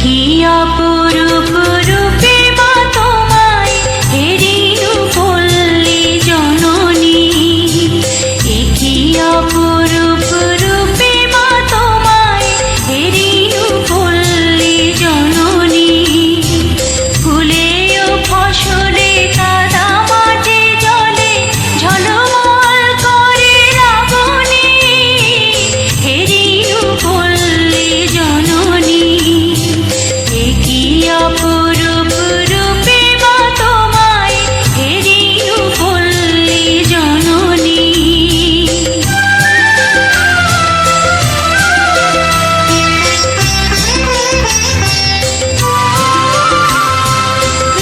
কি অপরূপ রূপে মা তোমায় হেরিনু পল্লী জননী, কি অপরূপ রূপে মা তোমায় হেরিনু পল্লী জননী। ফুলে ও ফসলে কাদা মাঠে জলে ঝলমল করে রাবণী, হেরিনু পল্লী জননী। কি অপরূপ রূপে মা তোমায় হেরিনু পল্লী জননী।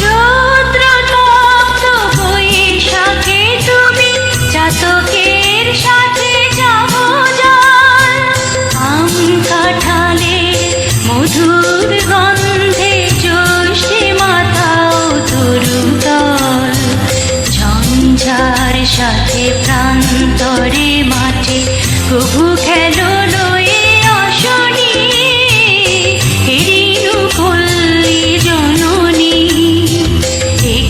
রৌদ্রতপ্ত বৈশাখে তুমি চাতকের সাথে যাবো জল, আম কাঁঠালের মধুর গন্ধে জ্যৈষ্ঠী মাথাও তরুতল। ঝঞ্ঝার সাথে প্রান্তরে মাঠে কবু খেলো লয়ে অশনি, হেরিনু পল্লী জননী।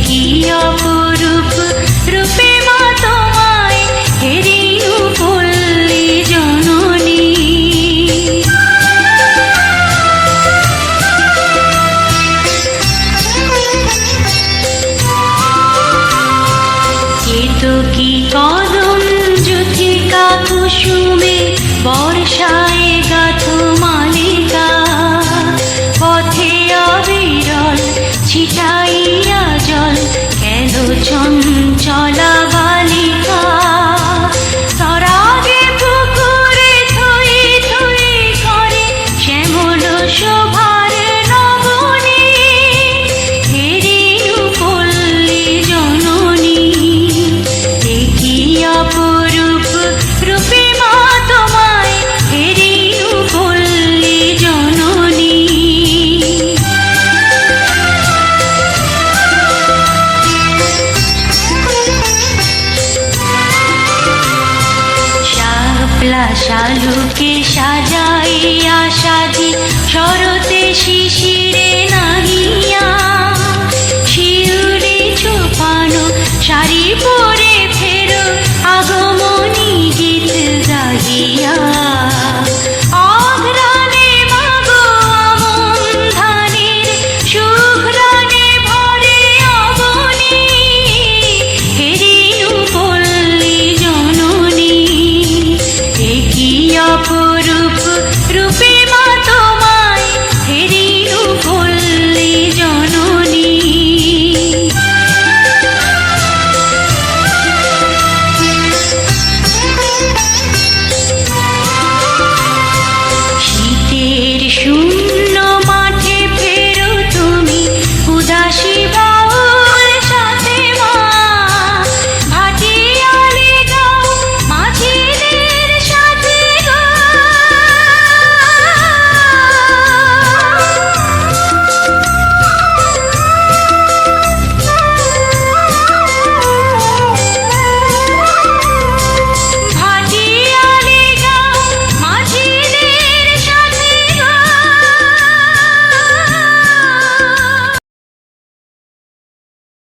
কি অপরূপ রূপে মা তোমায় হেরিনু পল্লী জননী। কেতকী কদম যুথিকা কুসুমে বর্ষায় গাথো মালিকা, পথে অবিরল ছিটাইয়া জল কেন চঞ্চলা বালিকা। সরাগে পুকুরে থই থই করে শ্যামল শোভার নবনী, হেরিনু পল্লী জননী। কি অপরূপ রূপে মা তোমায় হেরিনু পল্লী জননী। শাপলা শালুকে সাজাইয়া সাজি শরতে শিশি